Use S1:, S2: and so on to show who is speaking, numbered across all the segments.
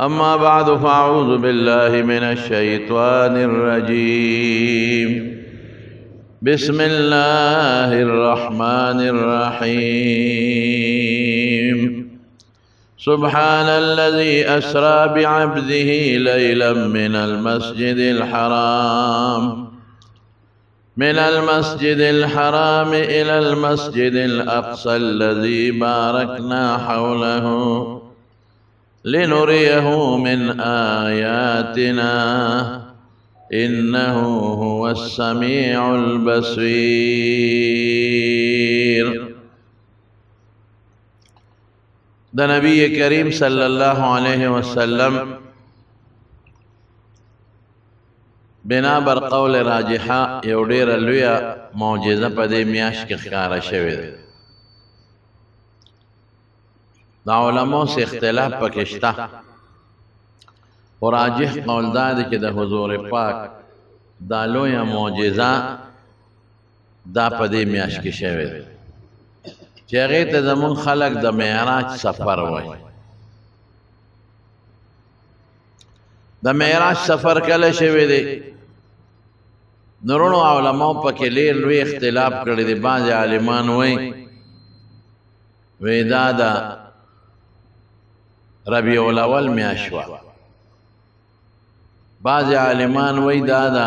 S1: أما بعد فأعوذ بالله من الشيطان الرجيم. بسم الله الرحمن الرحيم. سبحان الذي أسرى بعبده ليلا من المسجد الحرام إلى المسجد الأقصى الذي باركنا حوله لنريه من آياتنا إنه هو السميع البصير. ده نبی کریم صلی اللہ علیہ وسلم بنا بر قول راجحہ یو ډیره لویه معجزه په دې میاشت کې ښکاره شوې ده. دا علماء سے اختلاف پکې شته او راجح قول دا دی چې د حضور پاک دا لویه معجزه دا په دې میاشت کې شوې ده چې هغې ته زمونږ خلک د معراج سفر وایي. د معراج سفر کله شوی دی؟ نورونو علماء پکې ډېر لوی اختلاف کړی دی. بعضې عالمان وایي دا د ربیع الاول میاشت وه، بعضې عالمان وایي دا د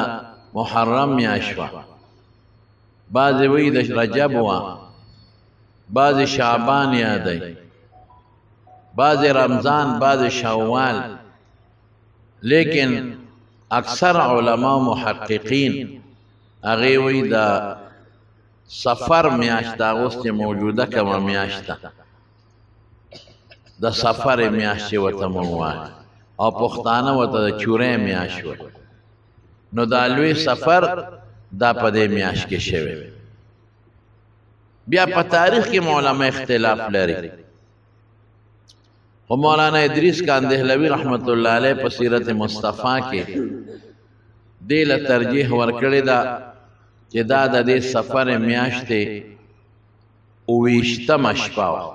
S1: محرم میاشت وه، بعضې وایي د رجب وه، بعضې شعبان یادوي، بعضې رمضان، بعضې شوال. لیکن اکثر علماء محققین هغې وایي د سفر میاشت د اغوستې موجوده کومه میاشت ده، د سفر میاشت چې ورته موږ وایو، او پښتانه ورته د چورې میاشت وایي. نو دا لوی سفر دا په دې میاشت کې شوی. بیا په تاریخ کې علماء اختلاف لري، خو مولانا ادریس کاندهلوی رحمت الله علیه په سیرت مصطفی کې دې له ترجیح ورکړې ده چې دا د دې سفر میاشتې 28مه شپه وه،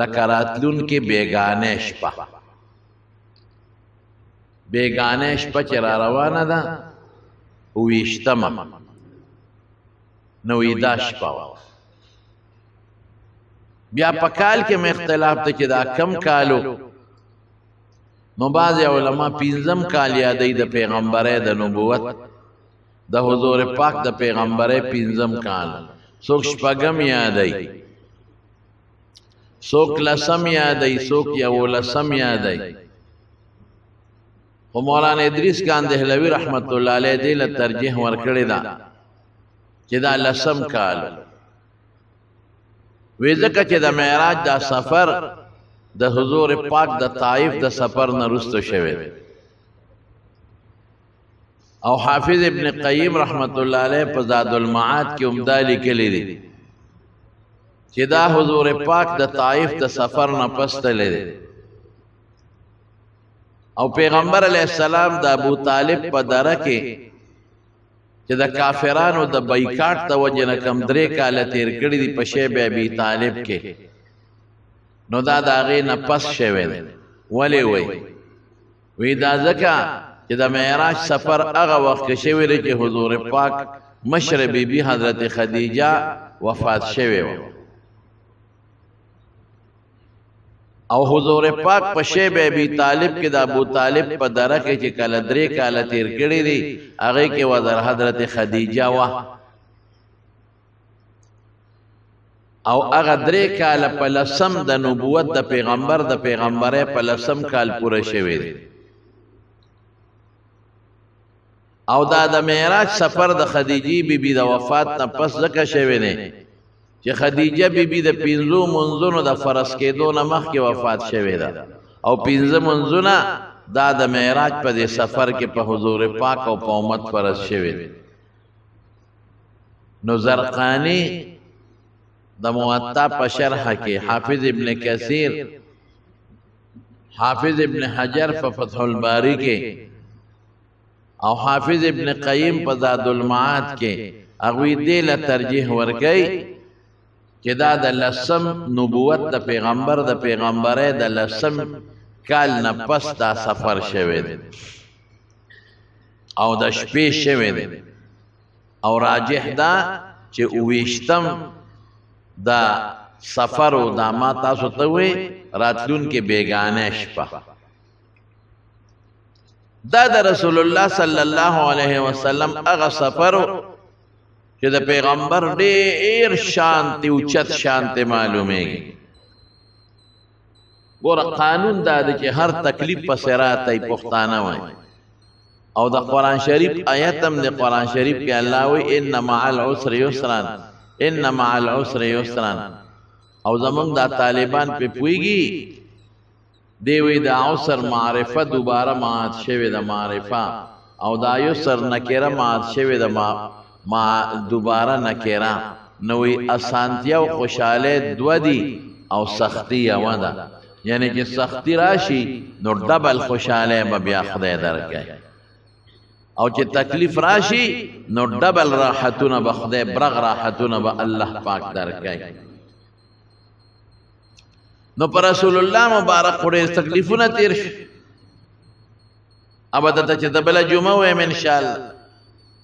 S1: لکه راتلونکې بیګانې شپه. بیګانې شپه چې را روانه ده 28مه، نو دا شپه وه. بیا په کال کې مې اختلاف ته چې دا کم کالو، نو بعضې علما 5م کال یادوي د پیغمبرۍ د نبوت د حضور پاک د پیغمبرۍ 5م کال، څوک 6م یادوي، څوک 10م یادوي، څوک 11م یادوي. خو مولانا ادریس کاندهلوی رحمت الله علیه دې له ترجیح ورکړې ده چې دا 10م کال وی، ځکه چې د معراج دا سفر د حضور پاک د طائف د سفر نه وروسته شوی دی. او حافظ ابن قیم رحمت الله علیه په زاد المعاد کې هم دا لیکلی دی چې دا حضور پاک د طائف د سفر نه پس تللی دی، او پیغمبر علیه السلام د ابو طالب په دره کې چې د کافرانو د بایکاټ د وجې نه کم 3 کاله تیر کړي دي په شیب ابي طالب کې، نو دا د هغې نه پس شوی دی. ولې وی دا ځکه چې د معراج سفر هغه وخت کې شوی دی چې حضور پاک مشر بیبي حضرت خدیجه وفات شوی و، او حضور پاک په شیب ابي طالب کې د ابو طالب په دره کې چې کله 3 کاله تیر کړي دي هغې کې وزر حضرت خدیجه وه، او هغه 3 کاله په 10م د نبوت د پیغمبر د پیغمبرۍ په 10م کال پوره شوی دی. او دا د معراج سفر د خدیجې بیبي د وفات نه پس ځکه شوی دی چې خدیجه بیبي د 5 منځونو د فرض کېدو نه مخکې وفات شوې ده، او 5 منځونه دا د معراج په دې سفر کې په حضور پاک او په امت فرض شوې دي. نو زرقانی د موطا په شرح کې، حافظ ابن کثیر، حافظ ابن حجر په فتح الباری کې، او حافظ ابن قیم په زاد المعاد کې هغوی دې له ترجیح ورکوي چې دا د 10م نبوت د پیغمبر د پیغمبرۍ د 10م کال نه پس دا سفر شوی دی او د شپې شوی دی او راجح دا چې 28م دا سفر او دا ما تاسو ته وی راتلونکې بیگانه شپه دا د رسول الله صلی الله علیه وسلم هغه سفر چې د پیغمبر ډېر شانتی اوچت شانتی معلومیږي ګوره قانون دا دی چې هر تکلیف پسې راتی پښتانه وایي او د قرآن شریف آیت هم د قرآن شریف کې الله وایي ان مع العسر یسرا ان مع العسر یسرا او زمونږ دا طالبان پې پوهېږي دی وی دا عسر معرفه دوباره مات شوی د معرفه او دا یسر نکره مات شوی د ما دوباره نکره نوی اسانتیا او خوشحاله دو دی او سختی یو ده یعنی چې سختی راشي نو ډبل خوشحاله به بیا خدای درکړي او چې تکلیف راشي نو ډبل راحتونه به خدای برغ راحتونه به الله پاک درکړي نو پر رسول الله مبارک خوري تکلیفونه تیر شي ابدا چې د بل جمعه ویم ان شاء الله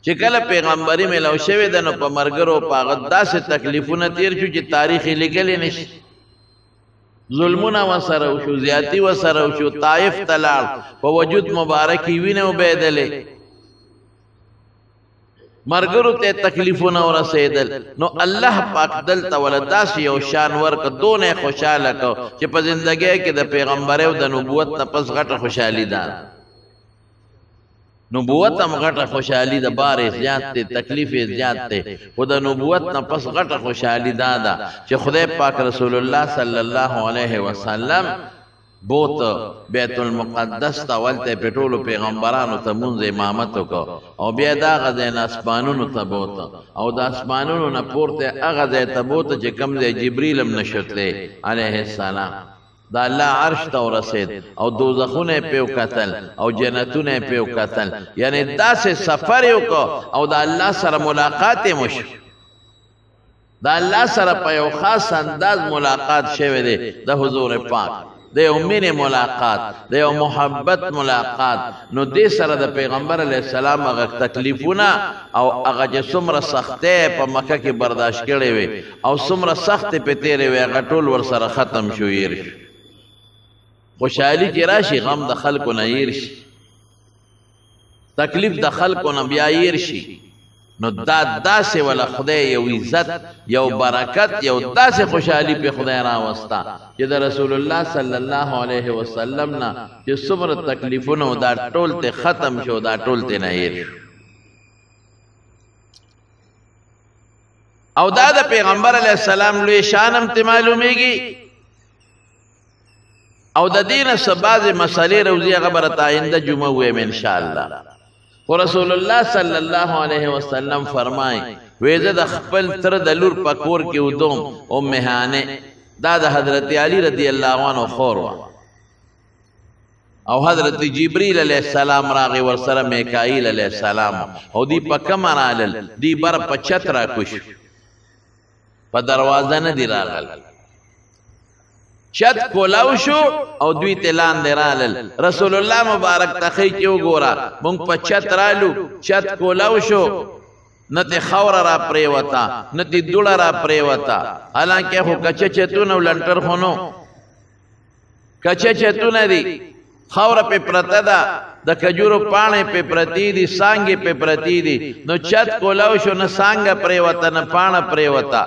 S1: چې کله پیغمبري ملو شوی د نو په مرګرو پاغت داسې تکلیفونه تیر شو چې تاریخ لیکل نشي ظلمونه وسره شو زیاتی وسره شو طائف تلال په وجود مبارکی وینه وبیدلې مرګرو ته تکلیفونه ورسېدل نو الله پاک دلته ولداس یو شان ورک دونه خوشاله کو چې په زندګۍ کې د پیغمبر او د نبوت نه پس غټه خوشحالي ده نبوت هم غټه خوشحالي ده بار زیات ته تکلیف زیات ته خو د نبوت نه پس غټه خوشحالي ده چې خدای پاک رسول الله صلی الله علیه وسلم بوت بیت المقدس ته ولته پټولو پیغمبرانو ته مونږ امامت وکړو او بیا دا غزین اسمانونو ته بوت او د اسمانونو نه پورته هغه ځای ته بوت چې کوم ځای جبرئیل هم نشوتلی علیه السلام دا الله عرش ته ورسید او دوزخونه پیو قتل او جنتونه پیو قتل یعنی داسې سفر وکړو او د الله سره ملاقات مش دا الله سره په یو خاص انداز ملاقات شوی دی د حضور پاک د یو مینې ملاقات د یو محبت ملاقات نو دې سره د پیغمبر علیه السلام هغه تکلیفونه او هغه چې څومره سختۍ په مکه کې برداشت کړې وې او څومره سختۍ پې تېرې وې هغه ټول ورسره ختم شو هیر شو خوشحالي چې راشي غم د خلکو نه هیر شي تکلیف د خلکو نه بیا هیر شي نو دا داسې ولا خدای یو عزت یو برکت یو داسې خوشحالي په خدای راوستا چې د رسول الله صلی الله علیه وسلم نه چې څومره تکلیفونه دا ټول ته ختم شو دا ټول ته نه هیر او دا د پیغمبر علیه السلام لوی شان هم ته معلومیږي او د دین سباز مسلې روزي خبره آینده جمعه ویم ان شاء الله و رسول الله صلی الله علیه وسلم فرمای ویزه د خپل تر د لور پکور کې ودوم ام هانه دا د حضرت علی رضی الله عنه خور او حضرت جبرئیل علیہ السلام راغی ورسره میکائیل علیہ السلام او دی پکم رالل دی بر پچت را کوش په دروازه نه دی راغل چت کولاو شو او دوی تلان درالل رسول الله مبارک تخی چې وګورا مونږ په چت رالو چت کولاو شو نته خور را پریوتا نته دوړه را پریوتا حالانکه هو کچه چتونه لنټر خونو کچه چتونه دي خور په پرته ده د کجورو پانه په پرتی دي سانګې په پرتی دي نو چت کولاو شو نه سانګه پریوتا نه پانه پریوتا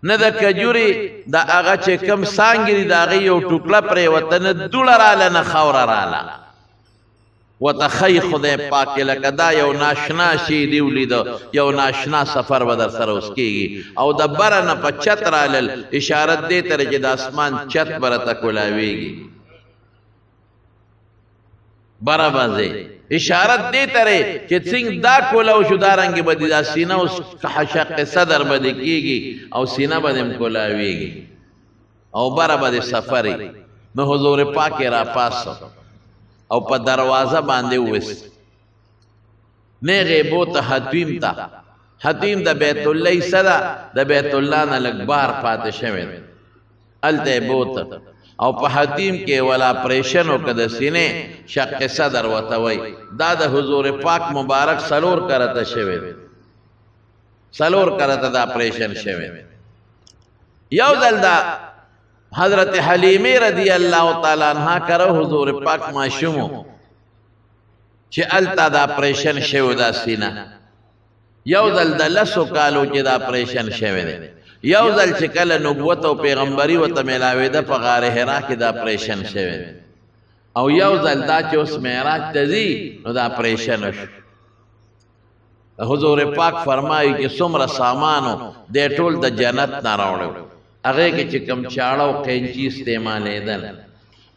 S1: نه د کجوري د هغه چې کم سانګري د هغه یو ټوکړه پرې وته نه دوړه راله نه خاوره راله وتخی خدای پاک لکه دا یو ناشنا شی دی ولید یو ناشنا سفر به در سره اوس کېږي او د بره نه په چت رالل اشاره دې ته چې د اسمان چت بره ته کولاویږي بره باندې اشارت دې ترې چې څنګه دا کولاو شو دارنګ بدی دا سینه اوس حشق صدر باندې کیږي او سینه باندې کولاویږي او بره باندې سفرې نو حضور پاک را پاس او په دروازه باندې وس نه غیبو ته حتیم تا حتیم د بیت الله صدا د بیت الله نه لګبار پاتې شوی الته بوت او په حتیم کې ولا پریشن او کده سینې شق صدر وتوي دا د حضور پاک مبارک سلور کرته شوی سلور کرته دا پریشن شوی یو ځل دا حضرت حلیمه رضی الله تعالی عنها کرو حضور پاک ماشومو چې التا دا پریشن شوی دا سینه یو ځل د لسو کالو چې دا پریشن شوی دی یو ځل چې کله نبوت او پیغمبري وته ملاویده په غار حرا کې دا پریشن شوی او یو ځل دا چې اوس معراج ته ځي نو دا پریشن شو حضور پاک فرمایي چې څومره سامانو د ټول د جنت نه راوړو هغه کې چې کم چاړه او قینچي استعمالېدل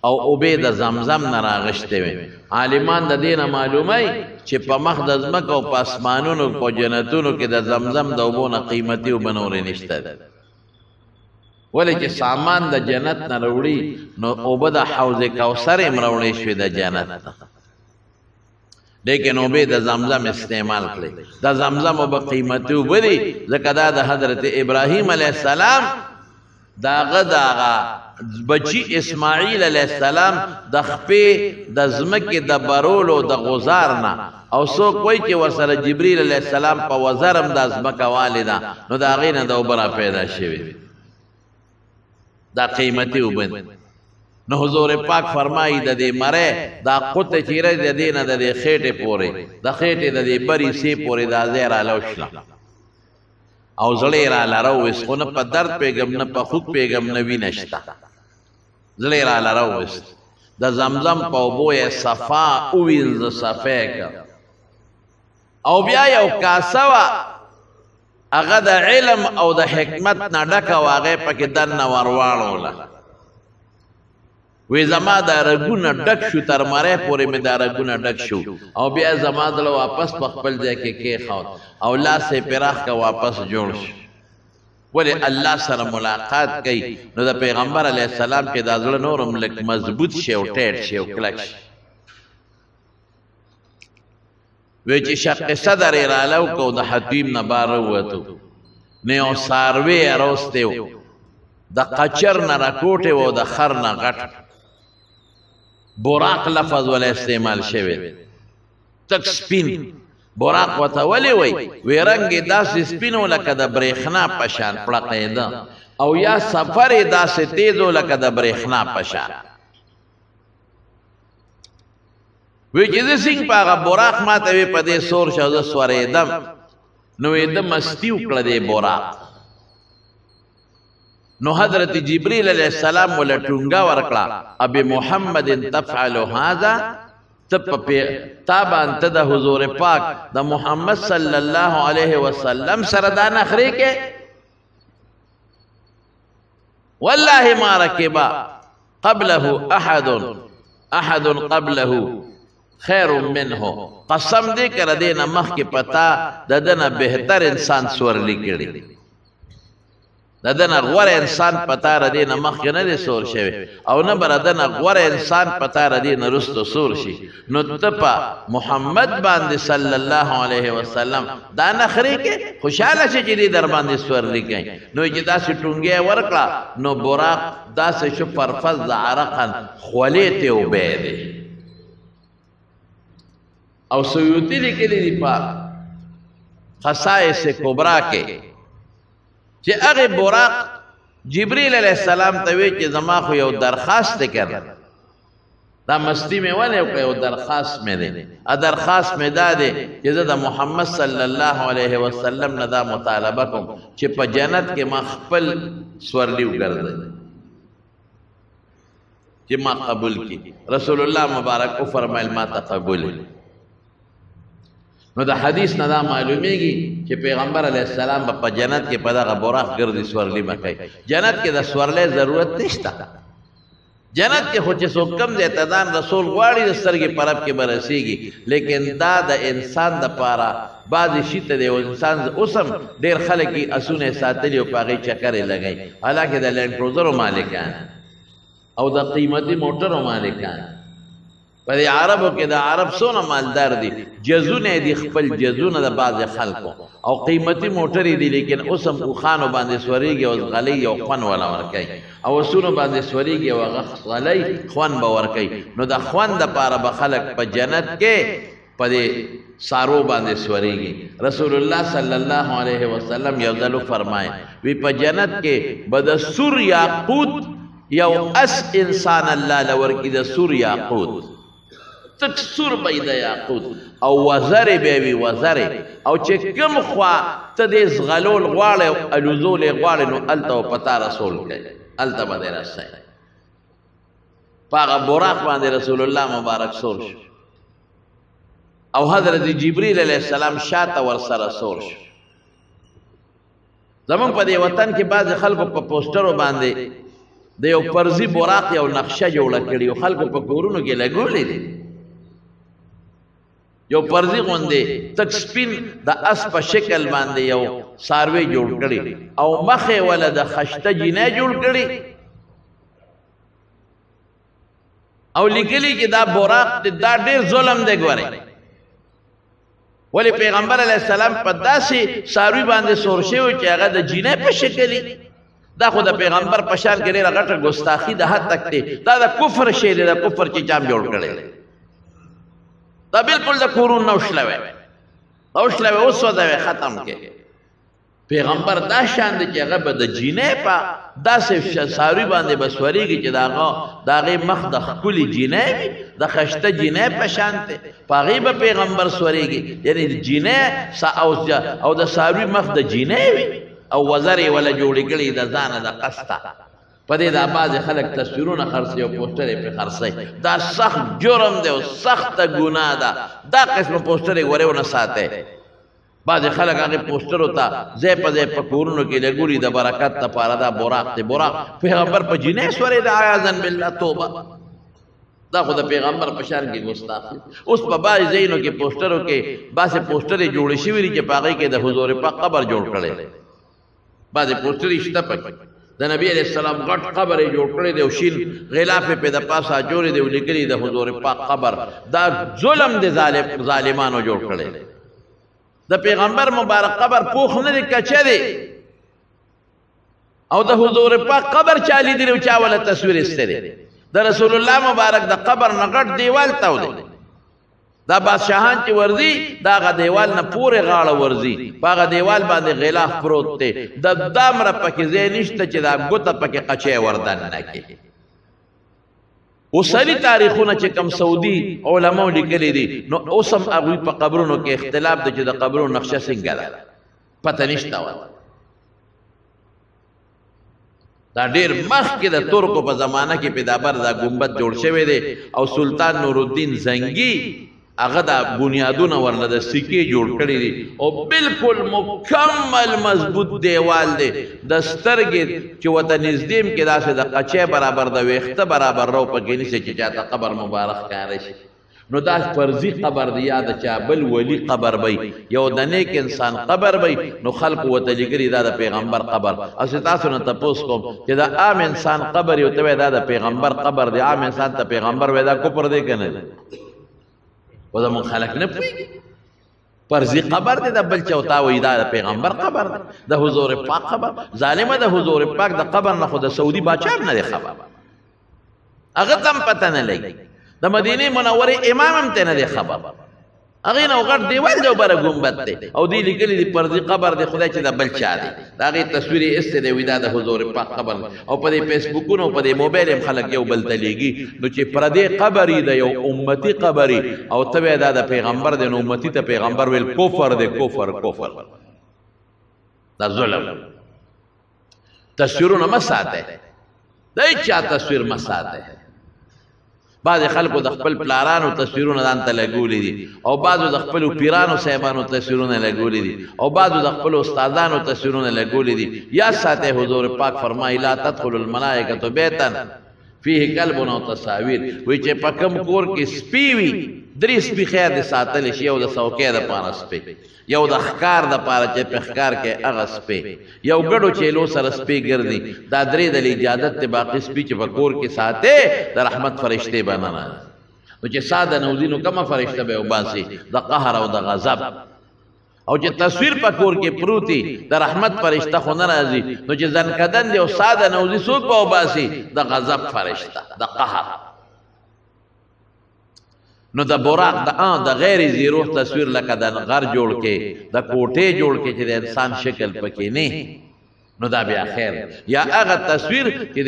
S1: او اوبه د زمزم نه راغشته وي عالمان د دینه معلومای چې په مخ د ځمکه او په اسمانونو په جنتونو کې د زمزم د اوبو نه قیمتي او بنورې نشته ولې چې سامان د جنت نه وروړي نو اوبه د حوض کوثر هم راوړې شوې د جنت نه لیکن اوبه د زمزم استعمال کړي د زمزم اوبه قیمتي اوبه دي ځکه دا د حضرت ابراهیم علیه السلام داغه بچی اسماعیل علیہ السلام د خپې د زمکه د برولو د غزار نه او سو کوئی چې ورسره جبرئیل علیہ السلام په وزرم د زمکه والدا نو دا غینه د اوبره پیدا شوی دا قیمتي وبد نو حضور پاک فرمایي د دې مره دا قوت چیرې د دینه د خېټه پورې د خېټه د بری سي پورې د ازیر الوشلا او زړه را لارو وسونه په درد پیغام نه په خود پیغام نه وینشتا زړه را لارو وس د زمزم په بوې صفا او وینځ صفاک او بیا یو کاسوا هغه د علم او د حکمت نه ډکه واغې پکې دنه ورواړوله وی زما دا رګونه ډک شو تر ماره پورې مې دا رګونه ډک شو او بیا زما دل واپس په خپل ځای کې خاوت او لاسه پراخ کا واپس جوړ شو ولی الله سره ملاقات کوي نو د پیغمبر علی السلام کې دا ځل نورم لک مضبوط شي او ټیټ شي او کلک شي وی چې شق صدر را لو کو د حتیم نه بار وته نه او ساروی اروسته د قچر نه راکوټه و د خر نه غټ براق لفظ ولا استعمال شوی تک سپین براق وته ولی وی رنگ داس سپینو لکه د برېخنا پشان پړقیدا او یا سفر داس تیزو لکه د برېخنا پشان وی چې سنگ پاغه براق ماته وی په دې سور شاو ز سوریدم نو د مستی وکړه د براق نو حضرت جبريل علیہ السلام ولا ټونګا ورکړه ابي محمد تفعل هذا تابع انت د حضور پاک د محمد صلی الله علیه وسلم سره دا نخري کې والله ما ركب قبله احد قبله خير منه قسم دې کړه دې نه مخ کې پتا ددنه بهتر انسان سورلی کړي ددن غور انسان پتا ردی نه مخ نه سور شوی او نه بردن غور انسان پتا ردی نه رستو سور شي نو تپا محمد باندې صلی الله علیه وسلم دا نخری کې خوشاله شي چې در باندې سور لیکي نو چې تاسو ټونګه ورکړه نو براق داسې شو پرفز عرقا خلیته وبېده او سیوطی لیکلی دی پا خصائص کبرا کې چې هغه براق جبريل علیہ السلام ته وی چې زما خو یو درخواست کړ دا مستی مې ولې یو درخواست مې دی ا درخواست مې دا دی چې زه د محمد صلی الله علیه وسلم نه دا مطالبه کوم چې په جنت کې ما خپل سورلی وګرځي چې ما قبول کړي رسول الله مبارک او فرمایل ما تقبل نو دا حدیث نه دا معلومیږي چې پیغمبر علیه السلام په جنت کې په دغه براق ګرځي سورلی مکای جنت کې د سورلې ضرورت نشته جنت کې خو چې څوک کم دی تدان رسول غواړي د سترګې پرب کې برسیږي لیکن دا د انسان د پاره بعضې شي ته دی انسان اوسم ډېر خلک یې اسونه ساتلي او په هغې چکرې لګوي حالانکې د لینډ کروزرو مالکان او د قیمتي موټرو مالکان په دې عربو کې د عرب څونه مالدار دي جزونه دي خپل جزونه د بعض خلکو او قیمتي موټرې دي لیکن اوس هم اوښانو باندې سورېږي او غلۍ او خوند ولا ورکوي او اسونو باندې سورېږي او هغه غلۍ خوند به ورکوي نو د خوند دپاره به خلک په جنت کې په دې سارو باندې سورېږي رسول الله صلی الله علیه وسلم یو ځل فرمایي وی په جنت کې به د سور یاقوت یو اس انسان الله لورکي د سور یاقوت تک سور به د یاقوت او وزرې به وي وزرې او چې کوم خوا ته دې زغلول غواړې او الوزول یې غواړې نو هلته به پتا رسول کوي هلته به دې رسوي په هغه براق باندې رسول الله مبارک سور شو او حضرت جبریل علیہ السلام شاته ورسره سور شو زمون په دې وطن کې بعض خلکو په پوسټرو باندې د یو فرضي براق یو نقشه جوړه کړي او خلکو په کورونو کې لګولې دي یو فرضي غوندې تک سپین د اس په شکل باندې یو ساروی جوړ کړي او مخې ولا د خشته جینۍ جوړ کړي او لیکلي چې دا براق دا ډېر ظلم دی ګورئ ولی پیغمبر علیہ السلام په داسې ساروی باندې سور شوی چې هغه د جینۍ په شکل دا خو د پیغمبر په شان کې ډېره غټه ګستاخي د حد تک دی دا د کفر شی دی د کفر چې جام جوړ کړی دا بالکل د کورون نه وشلوی وشلوی وسوځوی ختم کې پیغمبر دا شان دی چې هغه به د جینۍ په داسې ساروی باندې به سورېږي چې د هغې مخ د ښکلې جینۍ وي د خشته جینۍ په شان دی په هغې به پیغمبر سورېږي یعنې د جینۍ او د ساروی مخ د جینۍ وي او وزرې ولا جوړې کړي د ځانه د قسته په دې دا بعضې خلک تصویرونه خرڅوي او پوسټر یې پرې خرڅوي دا سخت جرم دی او سخته ګناه ده دا قسمه پوسټر یې ورې ونه ساتئ بعضې خلک هغې پوسټرو ته ځای په ځای په کورونو کې لګولي د برکت دپاره دا براق دی براق پیغمبر په جینۍ سورېده عیاذا بالله توبه دا خو د پیغمبر په شان کې ګستاخي اوس په بعضې ځایونو کې پوسټرو کې بعضې پوسټرې جوړې شوي دي چې په هغې کې د حضور پاک قبر جوړ کړی دی بعضې پوسټرې شته پکې د نبي علیه السلام غټ قبر یې جوړ کړی دی او شین غلاف یې پې د پاسه اچولی دی او لیکلي د حضور پاک قبر دا ظلم دی ظالمانو جوړ کړی دی د پیغمبر مبارک قبر پوخ نه دی کچه دی او د حضور پاک قبر چا لیدلی او چا ولا تصویر ایستی دی د رسول الله مبارک د قبر نه غټ دیوال تاو دی دا بادشاهان چې ورځي دا هغه دیوال نه پورې غاړه ورځي په هغه دیوال باندې غلاف پروت دی د دامره پکې ځای نشته چې دا ګوته پکې قچی وردننه کړي اوسني تاریخونه چې کم سعودي علماو لیکلي دي نو اوس هم هغوی په قبرونو کې اختلاف دی چې د قبرونو نقشه څنګه ده پته نشته دا ډېر مخکې د ترکو په زمانه کې پیدابر دا ګمبد جوړ شوی دی او سلطان نورالدین زنګي هغه دا بنیادونه ورله د سکې جوړ کړي دي او بالکل مکمل مضبوط دیوال دی د سترګې چې ورته نږدې م کې داسې د قچۍ برابر د ویښته برابر رو پکې نیسي چې چاته قبر مبارک ښکاره شي نو دا فرضي قبر دی یا د چا بل ولی قبر بی یو د نیک انسان قبر بی نو خلق ورته لیکلي دا د پیغمبر قبر اوس تاسو نه تپوس کوم چې دا عام انسان قبر یو ته دا د پیغمبر قبر دی عام انسان ته پیغمبر وای دا کفر دی که نه و زمون خلک نه پوهېږي فرضي قبر دی د بل چا ورته وایي دا د پیغمبر قبر دی د حضور پاک قبر ظالمه د حضور پاک د قبر نه خو د سعودي باچا هم نه دی خبر هغه ته هم پته نه لګي د مدینې منورې امام هم ته نه دی خبر هغې نه غټ دیوال دی او بره ګمبد دی او دوی لیکلي دي فرضي قبر دی خدای چې د بل چا دی د هغې تصویر یې ایستی دی وایي دا د حضور پاک قبر دی او په دې فیسبوکونو په دې موبایل هم خلک یو بل ته لیږي نو چې پردی قبر یي د یو امتي قبر یي او ته وایې دا د پیغمبر دی نو امتي ته پیغمبر ویل کفر دی کفر دا ظلم تصویرونه مه ساتئ د هېچا تصویر مه ساتئ بعض خلکو د خپل پلارانو تصویرونه ځان ته لګولي دي او بعضو د خپلو پیرانو صاحبانو تصویرونه لګولي دي او بعضو د خپلو استادانو تصویرونه لګولي دي یا ساتئ حضور پاک فرمایي لا تدخل الملائکة بیتا فیه کلب او تصاویر وایي چې په کوم کور کې سپي وي درې سپي خیر د ساتلی شي یو د څوکۍ دپاره سپي یو د ښکار دپاره چې په ښکار کې هغه سپي یو ګډو چیلو سره سپي ګرځي دا درې د اجازت د باقي سپي چې په کور کې ساتې د رحمت فرشتې به نه نو چې ساده نوزي نو کومه فرشته به وباسي د قهر او د غضب او چې تصویر په کور کې پروتي د رحمت فرشته خو نه راځي نو چې ځنکدن دی او ساده نوزي څوک به وباسي د غضب فرشته د قهر نو د براق د غیر زیروح تصویر لکه د غر جوړ کې د کوټې جوړ کې چې د انسان شکل پکې نه نو دا بیا خیر یا هغه تصویر چې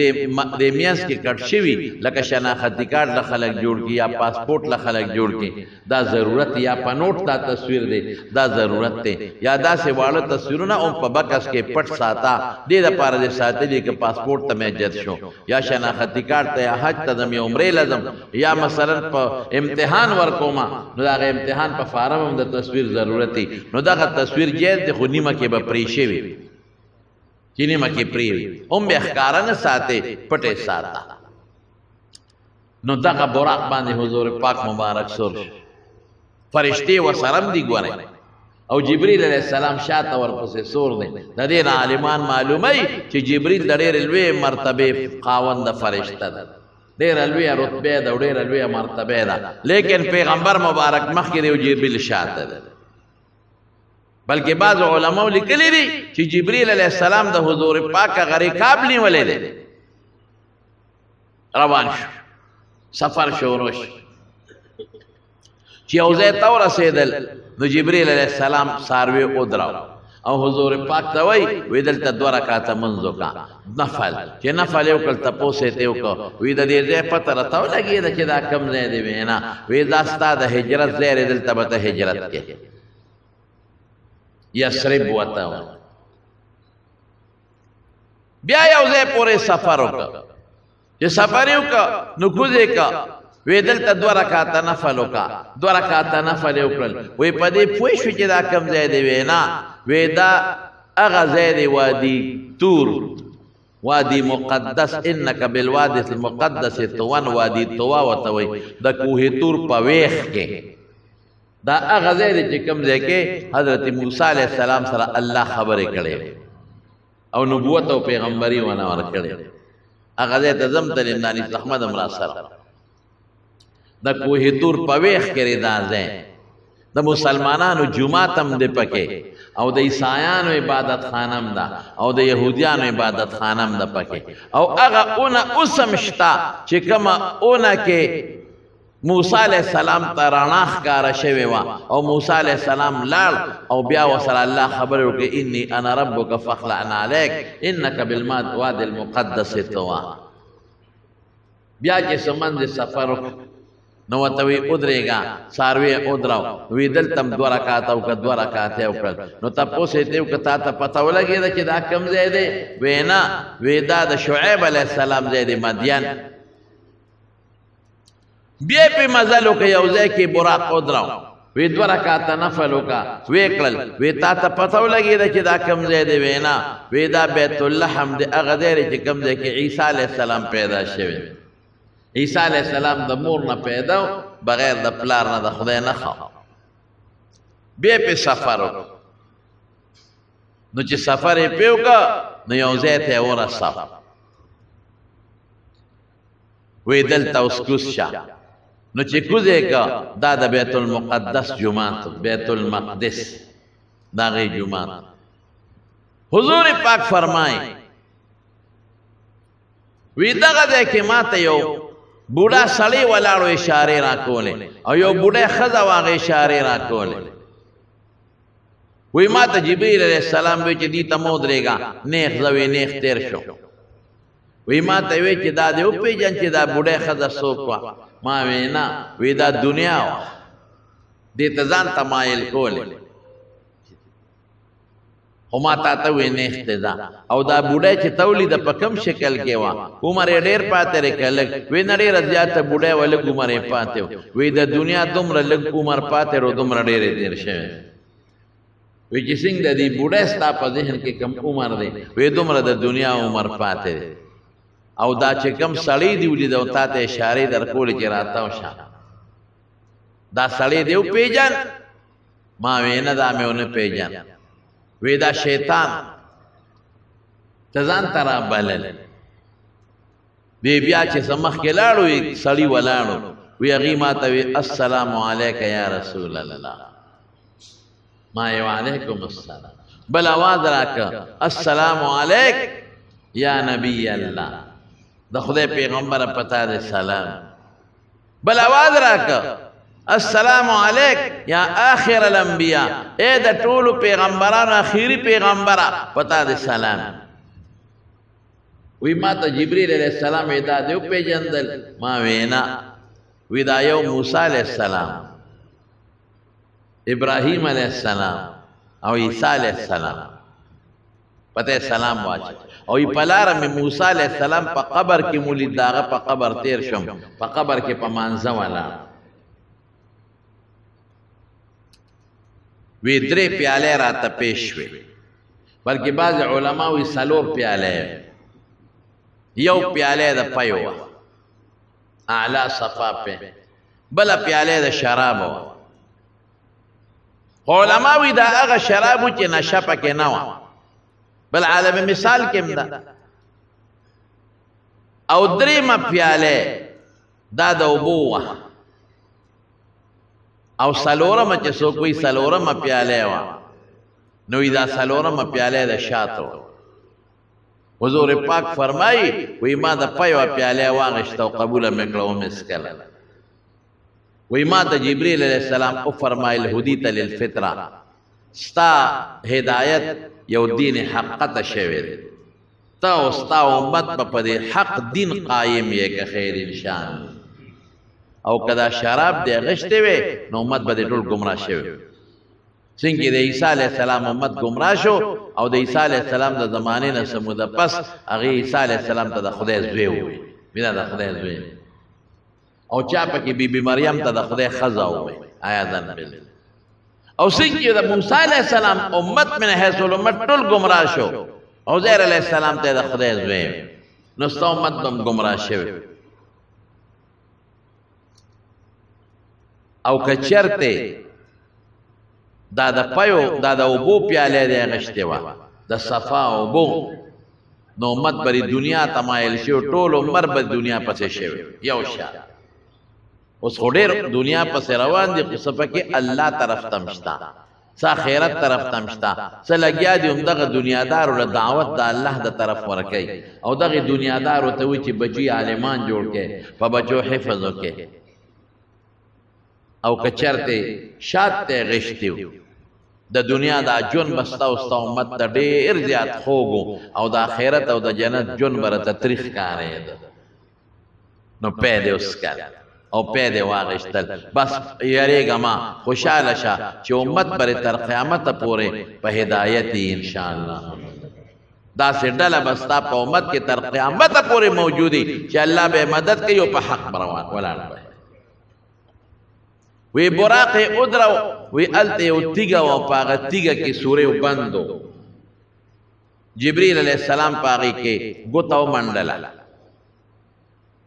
S1: د میاس کې کټ شوی لکه شناختی کارت له خلک جوړ کی یا پاسپورت له خلک جوړ کی دا ضرورت یا پنوټ دا تصویر دی دا ضرورت دی یا دا سه واړه تصویرونه او په بکس کې پټ ساته د لپاره د ساتلې کې پاسپورت ته مجد شو یا شناختی کارت ته یا حج ته د عمره لازم یا مثلا په امتحان ورکوما نو دا امتحان په فارم هم د تصویر ضرورت دی نو دا تصویر جې د خو نیمه کې به پریشي وي چینی مکی پریوی ام بے اخکارن ساتے پٹے ساتا نو دقا براق باندے حضور پاک مبارک سرش فرشتے و سرم دی گونے او جبریل علیہ السلام شاعتا ورپسے سور دے دا دین عالمان معلومی چی جبریل دا دیر الوی مرتبے قاون دا فرشتہ دا دیر الوی رتبے دا دیر الوی مرتبے دا لیکن پیغمبر مبارک مخی دے جبریل شاعتا دا بلکہ بعض علماء لکلی دی چی جبریل علیہ السلام دا حضور پاک کا غریقاب لی ولے دے روان شو سفر شوروش چی اوزے تور سیدل نو جبریل علیہ السلام ساروی ادراو او حضور پاک تاوی ویدل تا دو رکاتا منزو کا نفل چی نفل یو کل تپو سیتیو کا ویدل دیر زی پتر تاو لگی دا چی دا کم زیدی بینا ویداستا دا حجرت زیر دل تبتا حجرت کے یسرب وطاو بیا یوزے پورے سفرو کا چی سفریو کا نکوزے کا ویدل تا دو رکاتا نفلو کا دو رکاتا نفلیو کرل وی پا دی پوشو چی دا کم زیدی وینا ویدا اغا زیدی وادی تور وادی مقدس انکا بالوادی المقدس توان وادی توا وطوی دا کوہ تور پا ویخ کے دا اغزے دے چکم دے کے حضرت موسیٰ علیہ السلام سر اللہ خبرے کڑے او نبوت و پیغمبری ونور کڑے اغزے تزم تلیم دانی احمد امرا سر دا کوہ تور پویخ کرے دا زین دا مسلمانانو جماعتم دے پکے او دا عیسائیانو عبادت خانم دا او دا یہودیانو عبادت خانم دا پکے او اغا اونا اسمشتا چکم اونا کے موسیٰ علیہ السلام تا راناخ کارا شوی وا او موسیٰ علیہ السلام لال او بیا وصل اللہ خبرو کہ انی انا ربک فخلعنا علیک انکا بالواد المقدس توا بیا چی سمند سفرو نواتوی ادرے گا ساروی ادراو وی دل تم دو رکاتاو کا دو رکاتاو کرد نو تا پوسے تیو کتا تا پتاو لگی دا چی دا کم زیدے وینا ویدا دا شعیب علیہ السلام زیدے مدین بیا پی مزلو که یوزے کی براق ادراو وی دو رکاتا نفلو کا ویکلل وی تا تا پتاو لگی دا چی دا کم زیدے وینا وی دا بیت اللحم دے اغدیر چی کم زی کی عیسیٰ علیہ السلام پیدا شوی عیسیٰ علیہ السلام دا مور نا پیدا بغیر دا پلار نا دا خدای نخواو بیا پی سفرو نو چی سفر پیو کا نو یوزے تے ورساو وی دلتا اسکوس شا نو چی کزے کا دا دا بیت المقدس جماعت بیت المقدس دا غی جماعت حضور پاک فرمائیں وی دا غدے کے ماتا یو بوڑا سڑی ولاڑو اشارے را کولے او یو بوڑے خزا واغ اشارے را کولے وی ماتا جبریل علیہ السلام بیچے دیتا مودرے گا نیخ زوی نیخ تیر شو وی ماتا ویچے دا دے اوپی جن چے دا بوڑے خزا سوکوا ما وینا وی دا دنیا وا دیتا زان تمائل کولے او ما تا تا وی نیخت دا او دا بوڑای چه تولی دا پا کم شکل کے وا عمر دیر پاتے رکا لگ وی نریر زیادتا بوڑای و لگ عمر پاتے وی دا دنیا دمر لگ عمر پاتے رو دمر دیر دیر شوی وی چی سنگ دا دی بوڑای ستا پا ذہن کے کم عمر دے وی دمر دا دنیا عمر پاتے دے او دا چه کم سڑی دیولی دا تا تا اشاری در کولی چی راتاو شا دا سڑی دیو پیجن ما وینا دا میں انہیں پیجن ویدا شیطان تزان ترا بلل بی بیا چه سمخ کے لاڑو ایک سڑی ولاڑو وی هغې ما ته وی السلام علیک یا رسول الله، ما یې وعلیکم السلام. بل آواز راکړه السلام علیک یا نبی الله، د خدای پیغمبره پتا دې سلام. بل آواز راکړه السلام علیک یا آخر الانبیاء، اے د ټولو پیغمبرانو آخري پیغمبره پتا دې سلام. وی ما ته جبریل علیہ السلام دا دې وپېژندل؟ ما وینا. وی دا یو موسی علیہ السلام، ابراهیم علیہ السلام او عیسی علیہ السلام پته سلام واچ. او ای پلار می موسی علیہ السلام په قبر کې مولید داغه په قبر تیر شم، په قبر کې په مانځه والا. وی درې پیاله راته پیش وی، بلکې بعض علما وی سلور پیاله، یو پیاله د پيو اعلی صفا په، بل پیاله د شراب. علما وی دا هغه شراب چې نشه پکې نه و، بل عالم مثال کې دا. او درېمه پیاله دا د اوبو وه، او سلورمه چې څوک وی سلورمه پیاله وه، نو دا سلورمه پیاله د شاتو. حضور پاک فرمایي وی ما د پيو پیاله واغشته او قبول مې کړه او مسکله. وی ما ته جبريل علیہ السلام او فرمایل هدیت للفطره، ستا هدایت یو دین حق ته شوی دی، تا او ستا امت په دې حق دین قائم یې که خیر انشان. او کدا شراب دی غشته وي نو امت به ټول گمراه شوی. څنګه د عیسی علیہ السلام امت گمراه شو، او د عیسی علیہ السلام د زمانه نه سموده پس هغه عیسی علیہ السلام ته د خدای زوی وي، بنا د خدای زوی. او چا پکې بی مریم ته د خدای خزا وي، آیا ځان بل. او څنګه د موسی علیہ السلام امت من حیث الامت ټول گمراه شو، او زهر علیہ السلام ته د خدای زوی، نو ستو امت هم گمراه شوی. او کچرته دا د پيو دا د اوبو پیاله دی غشته وا د صفا اوبو، نو امت بری دنیا تمایل شو، ټول عمر به دنیا پسې شوی. یو شا اوس هډیر دنیا پسې روان دي، خو صفکه الله طرف تمشتا، سا خیرت طرف تمشتا، څه لګیا دي هم دغه دنیادار له دعوت د الله د طرف ورکي. او دغه دنیادار ته وی چې بچي عالمان جوړ کې، په بچو حفظ وکي. او کچرته شاته غشتیو د دنیا دا جون بستا او ستا امت ته ډیر زیات خوګو، او د آخرت او د جنت جون برته تاریخ کارې ده. نو پیدا اوس کړ او پیدا واغشتل، بس یریګه ما خوشاله شه چې امت بر تر قیامت پورې په هدایت ان شاء الله. دا سړډله بستا په امت کې تر قیامت پورې موجودي چې الله به مدد کوي او په حق روان ولاړ. وی براق ادرو وی الته او تیګه او پاغه تیګه کې سورې بندو. جبريل علیہ السلام پاغي کې ګوتاو منډلا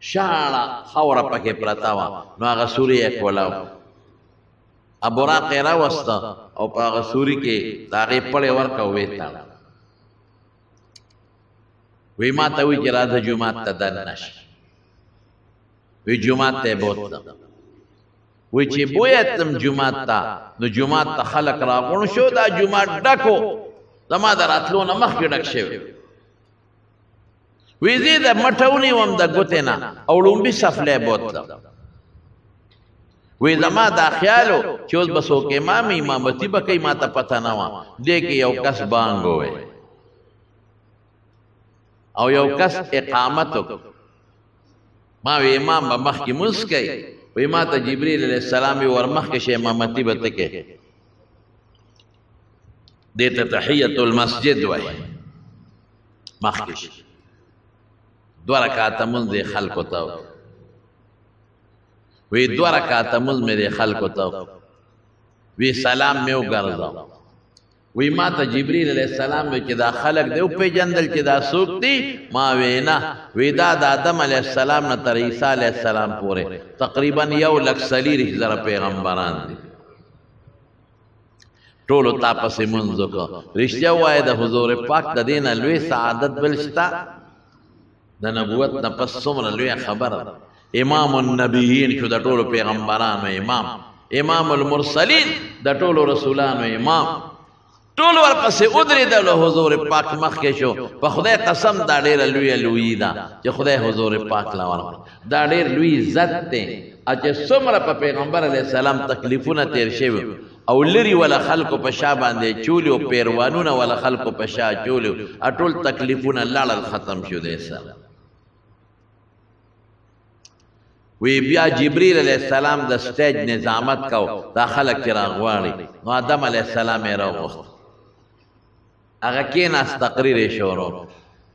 S1: شاړه خوره پکې پرتا وا، نو هغه سورې کولاو. ابو براق را وستا او پاغه سوري کې داغه پړې ورکا وېتا. وی ما ته وی چې راځه جمعه ته دنش. وی جمعه ته بوتله. وی چې بویتم جمعه ته، نو جمعه ته خلق راغون شو، دا جمعه ډکو، زما د راتلو نه مخکې ډک شوی. وی زه د مټونی وم د ګوتې نه او لومبي سفلی بوتله. وی زما دا خیالو چې اوس به څوک امامتي به کوي، ما ته پته نه وه. دې کې یو کس بانګ ووی او یو کس اقامت وکړ. ما وی امام به مخکې مونځ کوي، وی ما ته جبريل علیہ السلام ور مخکې شه امامتي به ته کې. دې ته تحیت المسجد وایي. مخکې شه 2 رکعاته مونځ دې خلکو ته وی 2 رکعاته مونځ مې دې خلکو ته وی سلام مې وګرځاو. وی ما ته جبريل علیہ السلام چې دا خلق دی او پیجندل چې دا څوک دی؟ ما وینا وی دا د آدم علیہ السلام نه تر عیسی علیہ السلام پورې تقریبا 1,40,000 پیغمبران دي. ټولو تاسو مونږ وکړو. رښتیا وایي د حضور پاک د دین لوی سعادت بل شتا د نبوت نه پس څومره لوی خبره امام النبیین شو د ټولو پیغمبرانو امام، امام المرسلین د ټولو رسولانو امام. ټول ورپسې ودرېدل او حضور پاک مخکې شو. په خدای قسم دا ډېره لویه لویي ده چې خدای حضور پاک له ورکړه. دا ډېر لوی عزت دی چې څومره په پیغمبر علیه السلام تکلیفونه تیر شوي او لري ولا خلکو په شا باندې چولي او پیروانونه ولا خلکو په شا چولي، ټول تکلیفونه لاړل ختم شو دی سره. وی بیا جبریل علیہ السلام د سټیج نظامت کو، دا خلک چې راغواړي نو آدم علیہ السلام یې راوغوښت. هغه کېناست، تقریر یې شروع،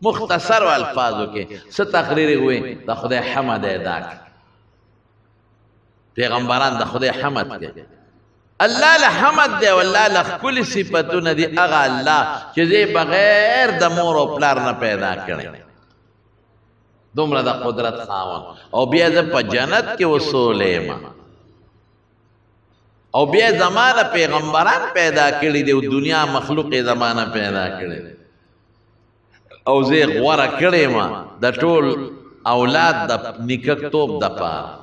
S1: مختصر الفاظو کې څه تقریر یې ووی؟ د خدای حمد ادا کړ. پیغمبران د خدای حمد کوي. الله له حمد دی او الله له ښکلي صفتونه دي. هغه الله چې زه بغیر د مور او پلار نه پیدا کړی، دومره د قدرت خاوند. او بیا زه په جنت کې وسولی یم او بیا زمانه پیغمبران پیدا کړي دي او دنیا مخلوق زمانه پیدا کړي دي او زه غوره کړی یم د ټول اولاد د نیککتوب دپاره.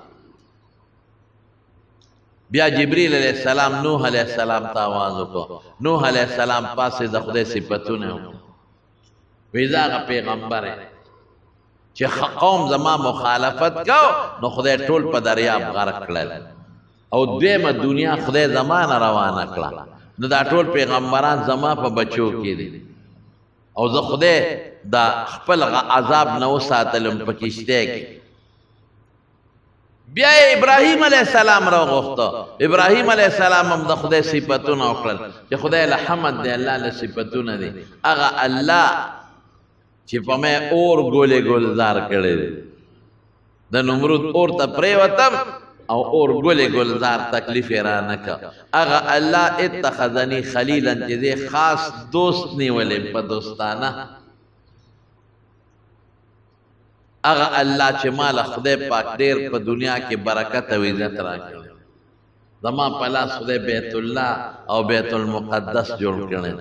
S1: بیا جبریل علیہ السلام نوح علیہ السلام ته آواز وکړو. نوح علیہ السلام پاسې د خدای صفتونه وکړو. وی زه هغه پیغمبر یم چې قوم زما مخالفت کو نو خدای ټول په دریاب غرق کړل او دویمه دنیا خدای زمانه روانه کړه. نو دا ټول پیغمبران زما په بچو کې دي او زه خدای دا خپل عذاب نه وساتلم په کشته کې. بیا ابراهیم علیہ السلام راوغوښته. ابراهیم علیہ السلام هم د خدای صفتونه وکړل چې خدای له حمد دی، الله له صفتونه دي. هغه الله چې په مې اور ګولې ګلزار کړی دی. د نمرود اور ته پرېوتم او اور ګولې ګلزار تکلیف یې رانه کړ. هغه الله اتخذني خلیلا چې دی خاص دوست نیولې په دوستانه. هغه الله چې ما له خدای پاک ډېر په دنیا کې برکت او عزت راکړی. زما په لاس خدای بیت الله او بیت المقدس جوړ کړی.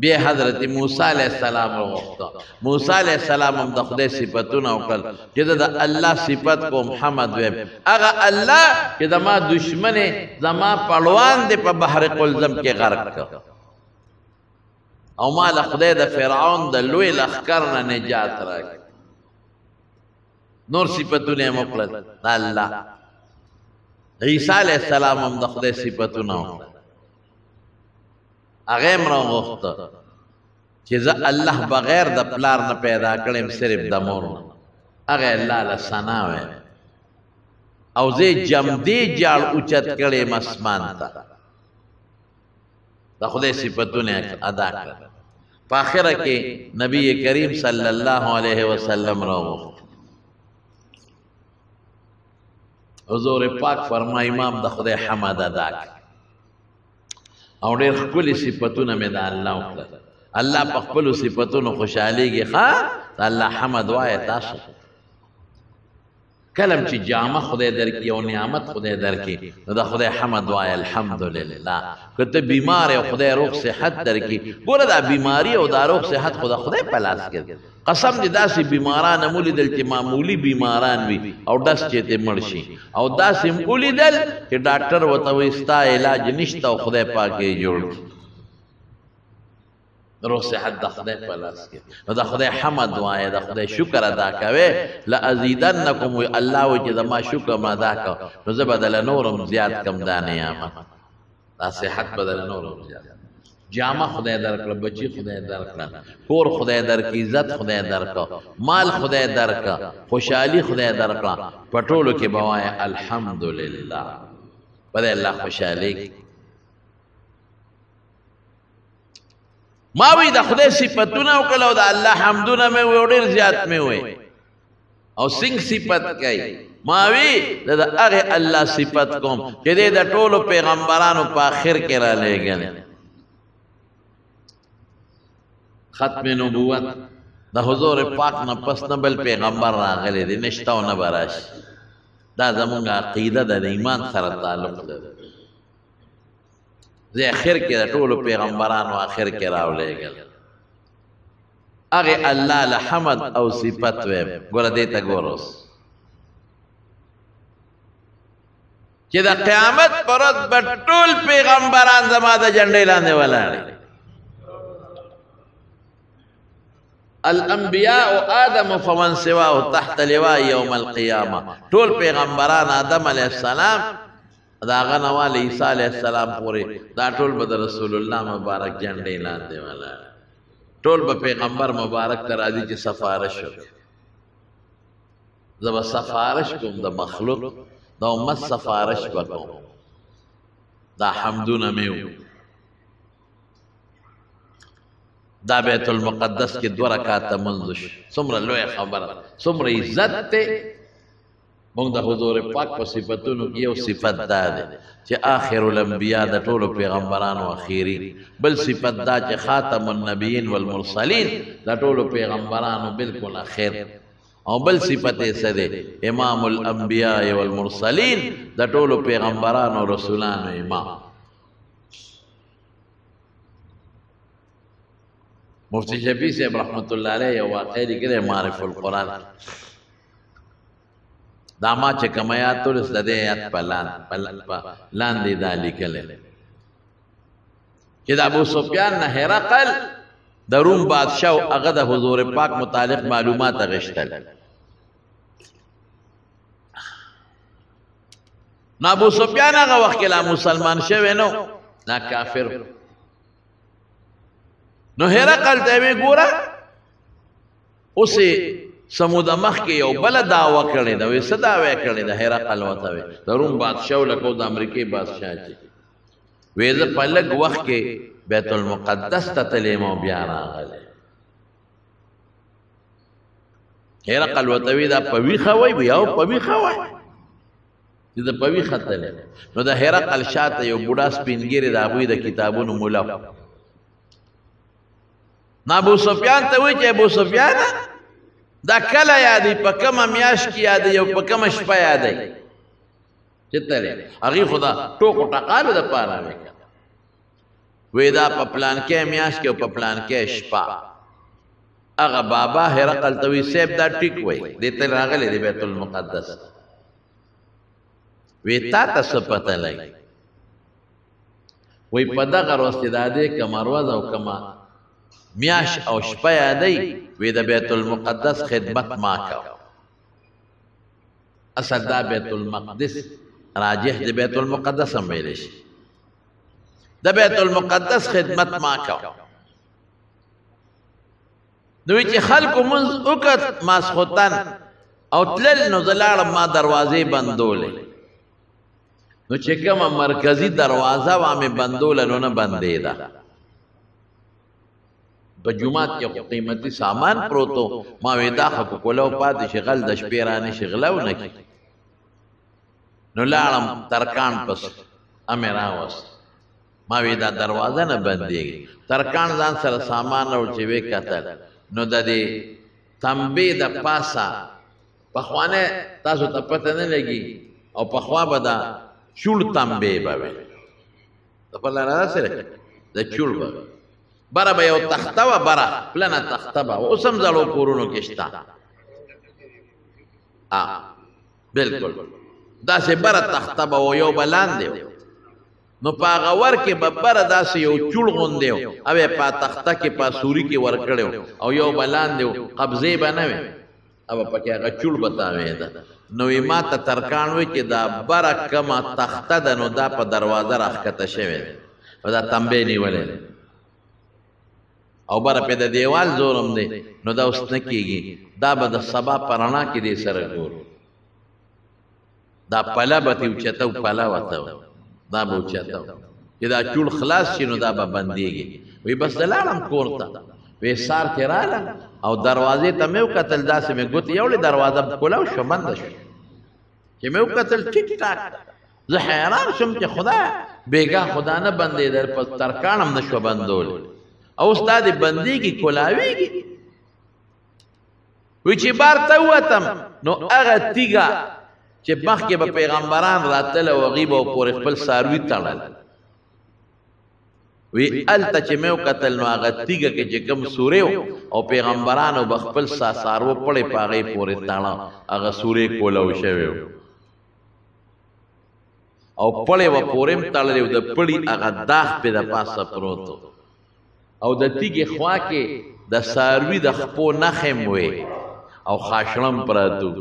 S1: بیا حضرت موسی علیہ السلام راوغوښته. موسی علیہ السلام هم د خدای صفتونه وکړل چې د الله صفت کوم حمد ویم. هغه الله چې زما دشمن زما پړوان دی په بحر قلزم کې غرق کړ او ما له خدای د فرعون د لوی لښکر نه نجات راکړ. نور صفتونه یې وکړل د الله. عیسی علیہ السلام هم د خدای صفتونه وکړل. هغه هم راوغوښته چې زه الله بغیر د پلار نه پیدا کړم، صرف د مور نه. هغه الله له ثنا ویم او زه جمدې جاړ اوچت کړم اسمان ته. د خدای صفتونه ادا کړل. په آخره کې نبی کریم صلی الله علیه وسلم راوغوښت. حضور پاک فرمایي امام د خدای حمد ادا کړ او ډېر ښکلي صفتونه مې د الله وکړل. الله په خپلو صفتونو خوشحالېږي. ښه د الله حمد وایه تاسو. کلم چې جامه خدای درکړي او نعمت خدای درکړي نو د خدای حمد وایه الحمدلله. که ته بیمار او خدای روغ صحت درکړي، ګوره دا بیماري او دا روغ صحت خو د خدای په لاس کې دی. قسم دې داسې بیماران هم ولیدل چې معمولي بیماران وي او ډس چې ته مړ شي، او داسې هم ولیدل چې ډاکټر ورته وایي ستا علاج نشته او خدای پاک یې جوړ کړي. روغ صحت د خدای په لاس کې. نو د خدای حمد وایه، د خدای شکر ادا کوئ. لازیدنکم وی الله وایي چې زما شکر م ادا کو نو زه به دله نورم زیات کم دا نعمت، دا صحت به دله نورم زیات. جامه خدای درکړه، بچی خدای درکړه، کور خدای درکړه، عزت خدای درکړه، مال خدای درکړه، خوشحالي خدای درکړه. په ټولو کې به وایه الحمدلله. په دې الله خوشحالېږي. ما وی د خدای صفتونه وکړل او د الله حمدونه مې وی ډېر زیات مې وی او څنګه صفت کوي. ما وی د هغې الله صفت کوم چې دی د ټولو پیغمبرانو په آخر کې را لېږلی. ختم نبوت د حضور پاک نه پس نه بل پیغمبر راغلی دی، نشته او نه به راشي. دا زمونږ عقیده ده، د ایمان سره تعلق لري. زه اخر کې د ټولو پیغمبرانو اخر کې راولېږل. هغې الله له حمد او صفت ویم. ګوره دې ته ګوره اوس چې د قیامت پر ورځ به ټول پیغمبران زما د جنډې لاندې ولاړ الانبیاء آدم فمن سواه تحت لواء یوم القیامه ټول پیغمبران آدم علیه السلام دا غنوال عیسی علیہ السلام پورې دا ټول به د رسول الله مبارک جنډې لاندې ولاړ ټول به پیغمبر مبارک ته راځي چې سفارش وکړي زه به سفارش کوم د مخلوق د امت سفارش به کوم دا حمدونه مې دا بیت المقدس کې 2 رکعاته منځ څومره لویه خبره څومره عزت ته موږ د حضور پاک په صفاتونو کې یو صفت دا ده چې آخر الانبیاء د ټولو پیغمبرانو اخیری بل صفت دا چې خاتم النبیین والمرسلین د ټولو پیغمبرانو بالکل اخر او بل صفت یې څه ده امام الانبیاء والمرسلین د ټولو پیغمبرانو او رسولانو امام مفتی شفیع صاحب رحمت الله علیه یو واقعه لیکلی معرف القرآن دا ما چې کوم آیات ولس د دې آیات په لاندې دا لیکلی چې د ابو سفیان نه هرقل د روم بادشاه هغه د حضور پاک متعلق معلومات غشتل نو ابو سفیان هغه وخت کې لا مسلمان شوی نو نا کافر نو هرقل ته وی ګوره اوسې سمود مخ کې یو بل دعوه کړې ده وې څه دعوه کړې ده هرقل وته وي د روم بادشاه لکه د امریکای بادشاه چې وې زه په لږ وخت کې بیت المقدس ته تلم او بیا راغلی هرقل وته وی دا په ویښه وای بیا په ویښه وای چې د په ویښه تللی نو د هرقل شاته یو بوډا سپینګیری د هغوی د کتابونو مولا نو ابو سفیان ته وی چې ابو سفیان دا کله یادی په کومه میاشت کې یادی او په کومه شپه یادی چې تللی هغې خو دا ټوکو ټقالو دپاره وکړه وی دا په پلان کې میاشت کې او په پلان کې شپه هغه بابا هرقل ته وی صاحب دا ټیک وی دې ته راغلی دی بیت المقدس وی تا ته څه پته لګي وی په دغه ورځ چې دا دی کومه ورځ او کومه میاش او شپه یادی وی د بیت المقدس خدمت ما کو اصل دا بیت المقدس راجح د بیت المقدس هم ویلی شي د بیت المقدس خدمت ما کو نو چې خلکو منځ وکړ ماسخوتن او تلل نو زه لاړم ما دروازې بندولې نو چې کومه مرکزي دروازه وه مې بندوله نو نه بندېده په جومات کې قیمتي سامان پروتو ما وی دا خو کولو پاتې شغل د شپې رانې شغلو نه کی نو لاړم ترکان پس امې راوست ما وی دا دروازه نه بندېږي ترکان ځان سره سامان راوړ چې وی کتل نو د دې تنبې د پاسه پخوانه تاسو ته پته نه لګي او پخوا به دا چوړ تنبې به وي د په لاره سره د چوړ به بره به یو تخته وه بره پلنه تخته به اوس هم زړو کورونو کې شته بلکل داسې بره تخته به و یو به لاندې نو په هغه ور کې به بره داسې یو چوړ غوندې و او یې په تخته کې په سوري کې ورکړی او یو به لاندې و قبضې به نه وې او پکې هغه چوړ به تاوېده نو یې ما ته ترکان وی چې دا بره کومه تخته ده نو دا په دروازه راښکته شوې ده او دا تنبې نیولې ده او بره پې د دیوال زورم دی نو دا اوس نه کېږي دا به د سبا په رڼا کې دې سره ګورو دا پله به تې اوچته و پله وته دا به اوچته و چې دا چوړ خلاص شي نو دا به بندېږي وی بس د لاړم کور ته وی سار کې رالم او دروازې ته مې وکتل داسې مې ګوتې یوړې دروازه کولاو شوه بنده شوه چې مې وکتل ټیک ټاک زه حیران شوم چې خدا بېګا خدا نه بندېده په ترکاڼ هم نه شوه بندولی او ستا دې بندېږي کولاوېږي وی چې بار ته ووتم نو هغه تیږه چې مخکې به پیغمبران راتله او هغوی به پورې خپل څاروي تړل وی هلته چې مې وکتل نو هغه تیږه کې چې کوم سورې او پیغمبرانو به خپل څاروو پړې په هغې پورې تړه هغه سورې کولو شوی او پړې و پورم تړلې او د پړې هغه داغ په د پاسه پروتو او د تیګې خوا کې د ساروي د خپو نخم وې او خاشړم پراتو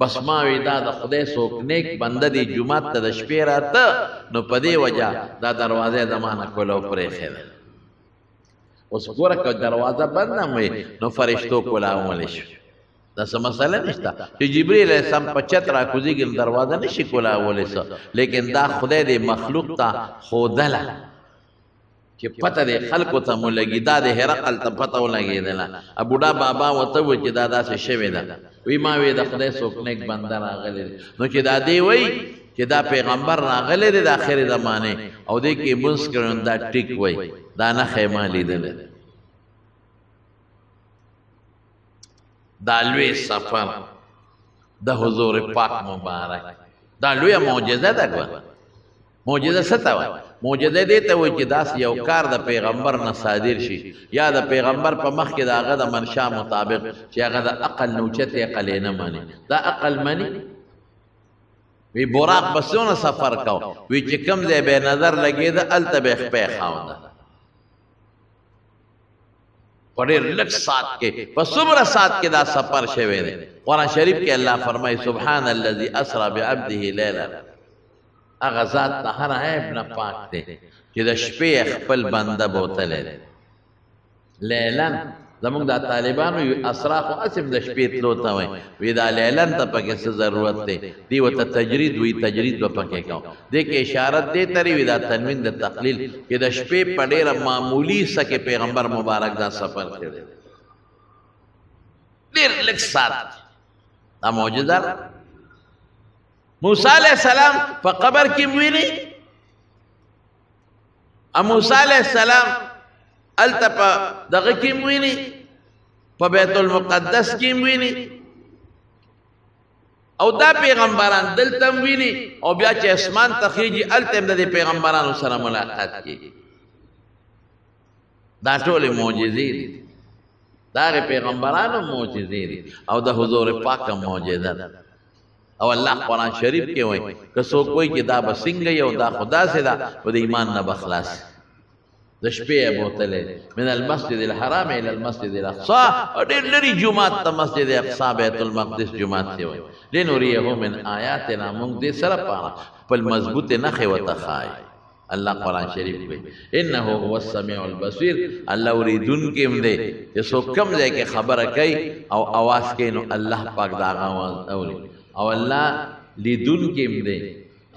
S1: بس ما وی دا د خدای څوک نیک بنده دی جمعات ته د شپې راته نو په دې وجه دا دروازه زمانه کولو پرې خېده اوس ګوره که دروازه بند هم وي نو فرشتو کولاولی شو دا څه مسله نشته چې جبریل علیه السلام په چت راکوزېږي نو دروازه نشي کولاولی څه لیکن دا خدای دې مخلوق ته ښودله چې پته دې خلکو ته مو لګي دا د هرقل ته پته ولګېدله بوډا بابا ورته وویل چې دا داسې شوې ده وی ما وی د خدای څوک نیک بنده راغلی دی نو چې دا دی وی چې دا پیغمبر راغلی دی د آخر زمانې او دې کې مونځ کړی دا ټیک وی دا نښې ما لیدلی دی دا لوی سفر د حضور پاک مبارک دا لویه معجزه ده ګوره معجزه څه ته وایي معجزه دې ته وایي چې داسې یو کار د پیغمبر نه صادر شي یا د پیغمبر په مخ کې د هغه د منشا مطابق چې هغه د عقل نه اوچتې عقل یې نه مني دا عقل مني وی براق به څونه سفر کو وی چې کوم ځای به نظر لګېده هلته به یې خپې خاونده په ډېر لږ ساعت کې په څومره ساعت کې دا سفر شوی دی قرآن شریف کې الله فرمایي سبحان الذي اسرى بعبده لیلا هغه ذات د هر عیب نه پاک دی چې د شپې خپل بنده بوتلی دی لیلن زمونږ دا طالبانو اسرا خو اسم د شپې تلو ته وایي وی دا لیلن ته پکې څه ضرورت دی دی ورته تجرید وی تجرید به پکې کوو دې کې اشارت دې ته وي دا تنوین د تقلیل چې د شپې په ډېره معمولي څه کې پیغمبر مبارک دا سفر کړی ډېر لږ ساعت دا معجزه موسی علیہ السلام په قبر کې ویني موسی علیہ السلام الته په دغه کې ویني په بیت المقدس کې ویني او دا پیغمبران دلته ویني او بیا چې اسمان ته خیږي الته د پیغمبرانو سره ملاقات کیږي دا ټول معجزې دي دا پیغمبرانو معجزې دي او د حضور پاک معجزه ده او الله قرآن شریف کې وایي که څوک وایي چې دا به څنګه یو دا خدا سے دا و د ایمان نه به خلاص د شپې بوتلی من المسجد الحرام الى المسجد الاقصى او ډېر لرې جومات ته مسجد اقصا بیت المقدس جومات ته وایي لنریه من آیاتنا موږ دې سره پاره خپل مضبوطې نښې ورته ښایي الله قرآن شریف وایي انه هو السمیع البصیر الله اورېدونکی هم دی چې څوک کوم ځای کې خبره کوي او اواز کوي نو الله پاک د هغه اواز اوري او الله لیدون کې دی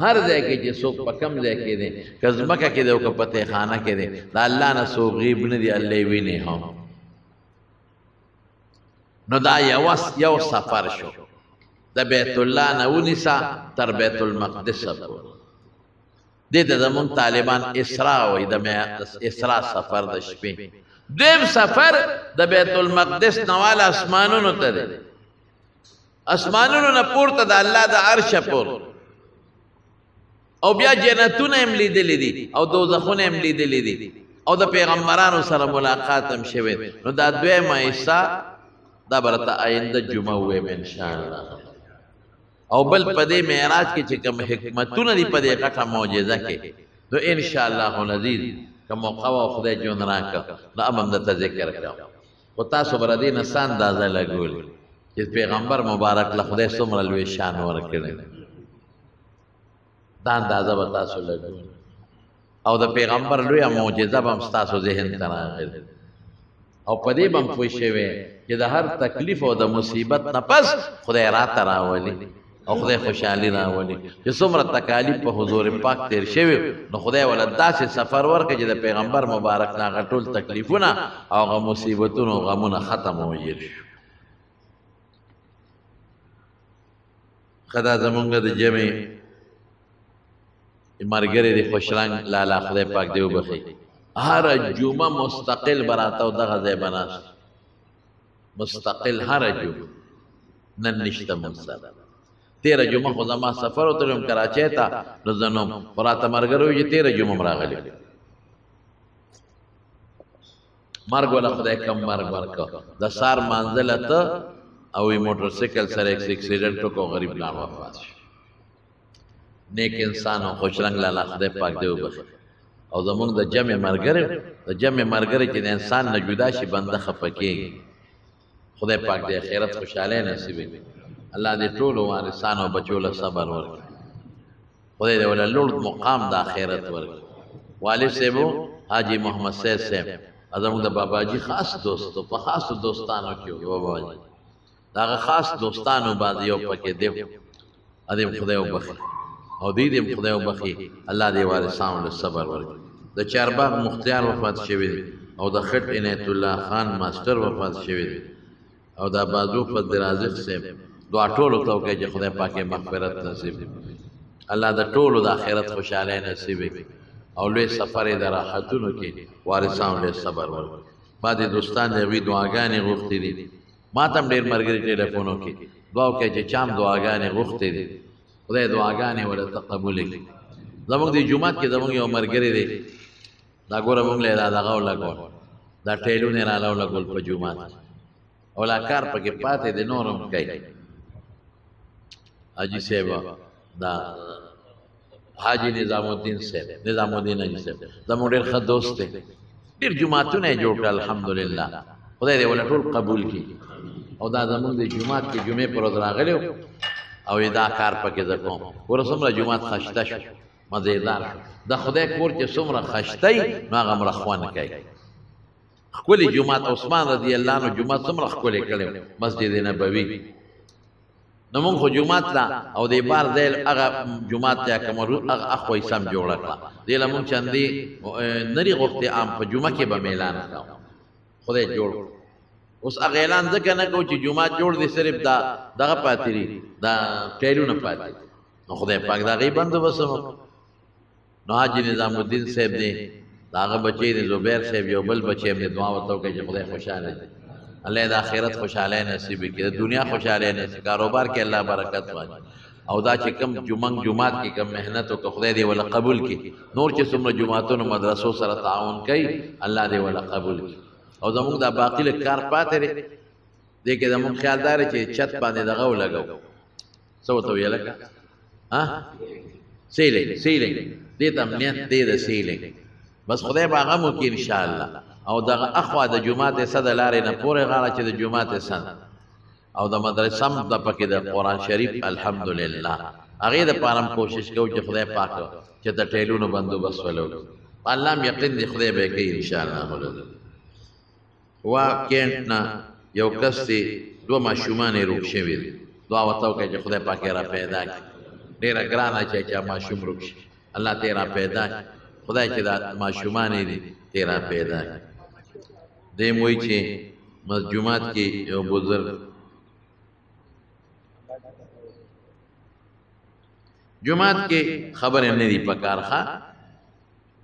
S1: هر ځای کې چې څوک په کم ځای کې دی که ځمکه کې دی او که په تیخانه کې دی د الله نه څوک غیب نه دی الله یې ویني هم نو دا یو سفر شو د بیت الله نه ونیسه تر بیت المقدس پورې دې ته زمونږ طالبان اسرا وایي د اسرا سفر د شپې دویم سفر د بیت المقدس نه واله اسمانونو ته دی اسمانونو نه پورته د الله د عرش پور او بیا جنتونه هم لیدلي دي او دوزخونه هم لیدلي دي او د پیغمبرانو سره ملاقات هم شوی نو دا دویمه حصه دا به راته آینده جمعه ووایم انشاءالله او بل په دې معراج کې چې کوم حکمتونه دي په دې غټه معجزه کې نو انشاءالله العزیز که موقع و خدای جون راکړه نو هم درته ذکر کوم خو تاسو به د دې نه څه اندازه لګولي چې پیغمبر مبارک له خدای څومره لوی شان ورکړی دا اندازه به تاسو لګوئ او د پیغمبر لویه معجزه به هم ستاسو ذهن ته راغلې او په دې به هم پوه شوی چې د هر تکلیف او د مصیبت نه پس خدای راته راولي او خدای خوشحالي راولي چې څومره تکالیف په حضور پاک تیر شوي نو خدای ولا داسې سفر ورکړي چې د پیغمبر مبارک نه هغه ټول تکلیفونه او هغه مصیبتونه او غمونه ختم وویل شو خدا زمونږ د جمع مرګري د خوشرنګ لالا خدای پاک دی وبخي هر جمعه مستقل براته او دغه ځای بناست مستقل هر جمعه نن نشته مسله 13 جمعه خو زما سفر وتلم کراچۍ ته نو زنوم راته مرګرو چې 13 جمعه راغلی مرګ ولا خدای کم مرګ ورکا د سار منزله ته او موټر سایکل سره اکسیډنټ کو غریب لا وفات شو نیک انسان او خوش رنگ لاله خدای پاک دی وبخي او زمونږ د جمع مرګره چې د انسان نه جدا شي بنده خفه کېږي خدای پاک دې آخرت خوشحالی نصیب کړي الله دې ټولو وارثانو او بچو له صبر ورکړي خدای دې ولا لوړ مقام د آخرت ورکړي والد صاحب حاجی محمد سید صاحب زمونږ د باباجي خاص دوستو په خاصو دوستانو کې و باباجي دغه خاص دوستانو باندې یو پکې دی ادم خدای وبخي او دې دې خدای وبخي الله دې وارثانو له صبر ورکړي د چارباغ مختار وفات شوی دی او د خټ عنایت الله خان ماستر وفات شوی دی او د بازو فضل رازق صاحب دعا ټولو ته وکړي چې خدای پاک مغفرت نصیب الله د ټولو د آخرت خوشاله نصیب او لوی سفر د راحتونو کې وارثانو له صبر ورکړي بعد دوستان دې دعاګانې غوښتي دي ما ته ډېر مرګري ټلیفونو کې دعا وکړي چې چام دعاګانې غوښتي دي خدای دعاګانې ورته قبول کړي زموږ د جمعات کې زموږ یو مرګري دی دا ګوره مونږ له دا دغه ولګول دا ټیلونه را لګول په جمعات او لا کار پکې پاتې د نورم کوي حاجی صاحب دا حاجی نظام الدین صاحب نظام الدین حاجی صاحب زموږ ډېر ښه دوست دی ډېر جمعاتونه یې جوړ کړل الحمدلله خدای دې ولا ټول قبول کړي او دا زموږ د جمعات کې جمعې پر ورځ راغلی او دا کار پکې زه کوم ګوره څومره جمعات ښایسته شو مزیدار د خدای کور چې څومره خشتای نو هغه مرخوان کوي ښکلې جومات عثمان رضی الله عنه جومات څومره ښکلې کړی مسجد نبوي نو مونږ خو جومات ته او د بار ځای هغه جومات ته کوم هغه اخوې سم جوړه کړه دې له مونږ چندې نری غوښتې عام په جمعه کې به اعلان کاو خدای جوړ اوس هغه اعلان ځکه نه کوو چې جومات جوړ دی صرف دغه پاتې دي دا ټیلونه پاتې نو خدای پاک دا غي بندوبست نو حاجی نظام الدین صاحب دی داغه بچی دی زبیر صاحب یو بل بچی می دعا وته کوي چې خدای خوشاله دی الله د آخرت خوشاله نصیب کړي د دنیا خوشاله نصیب کاروبار کې الله برکت واچي او دا چې کم جمعات کې کم مهنت او خدای دی ولا قبول کړي نور چې څومره جمعاتونو مدرسو سره تعاون کوي الله دی ولا قبول کړي او زموږ د باقی له کار پاتې دی کې زموږ خیالدار چې چت باندې دغه ولګو څه وته ویل کا ها سیلینګ دې ته امنیت دې د سیلینګ بس خدای باغه مو کې ان شاء الله او دغه اخوا د جمعات صد لارې نه پورې غاړه چې د جمعات صد او د مدرسې سم د پکې د قران شریف الحمدلله هغه د پارم کوشش کوي چې خدای پاک چې د ټیلونو بندوبست ولو الله یقین دې خدای به کوي ان شاء الله وا کېنټنا یو کس دې دوه ماشومان روښ شوی دعا وتاو کوي چې خدای پاک را پیدا کړي ډیره ګرانه چې ماشوم روښ الله تیرا پیدا خدای چې دا ماشومان دي تیرا پیدا دې موي چې مسجومات کې یو بزرګ جمعات کې خبره نه دی پکار ښا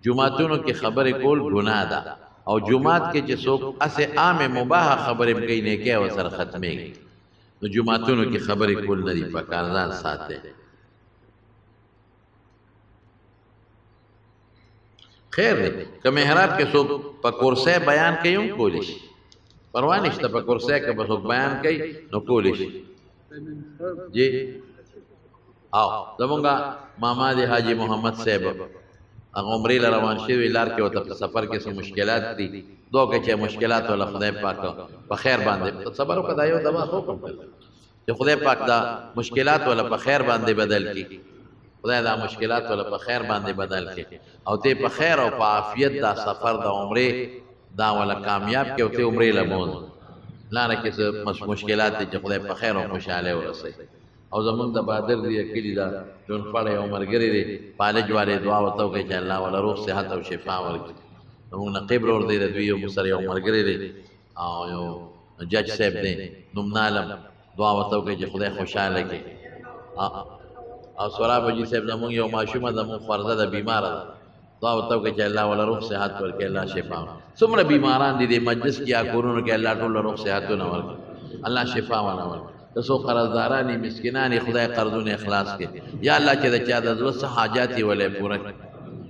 S1: جمعاتونو کې خبره کول ګناه ده او جمعات کې چې څوک اسه عام مباح خبره کوي نه کې او سر ختمي نو جمعاتونو کې خبره کول نه دی پکار ځان ساته خیر دی که محراب کې څوک په کورسه بیان کوي هم کولی شي پروا نشته په کورسه کې به څوک بیان کوي نو کولی شي جی او زمونږه ماما دی حاجی محمد صاحب هغه عمرې له روان شوي لار کې ورته په سفر کې څه مشکلات دي دوه کې چې مشکلات ولا خدای پاک په خیر باندې صبر وکړه دا یو دوا حکم چې خدای پاک دا مشکلات ولا په خیر باندې بدل کړي خدای دا مشکلات ولا په خیر باندې بدل کړي او ته په خیر او په عافیت دا سفر د عمرې دا ولا کامیاب کې او ته عمرې لمون لاره کې مشکلات دي چې خدای په خیر او خوشاله ورسي او زمون د بادر دی کلی دا جون پړې او مرګري دی پالج والے دعا وته کوي چې الله ولا روح صحت او شفا ورکړي زمون نقيب ور دی د دوی مسر یو مرګري دی او یو جج صاحب دی نومنالم دعا وته کوي چې خدای خوشاله کړي او سوراب جی صاحب زمون یو ماشومه زمون فرزه د بیمار دعا وته کوي چې الله ولا روح صحت ورکړي الله شفا څومره بیماران دي د مجلس کې کورونو کې الله ټول روح صحتونه ورکړي الله شفا والا ورکړي تاسو قرضدارانی مسکینانی خدای قرضونه اخلاص کې یا الله چې د چا د زړه حاجات ولې پوره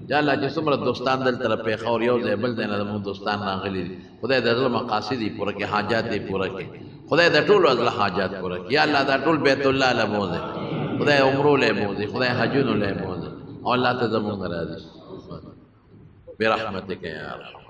S1: یا الله چې څومره دوستان دل طرف په خور یو ځای بل دینه زموږ دوستان راغلي خدای د زړه مقاصد پوره کې حاجات دې پوره کې خدای د ټول ازله حاجات پوره کې یا الله دا ټول بیت الله لبوزه خدای عمرو له بوزي خدای حجونو له بوزي او الله ته زمونږ راضي برحمتک یا ارحم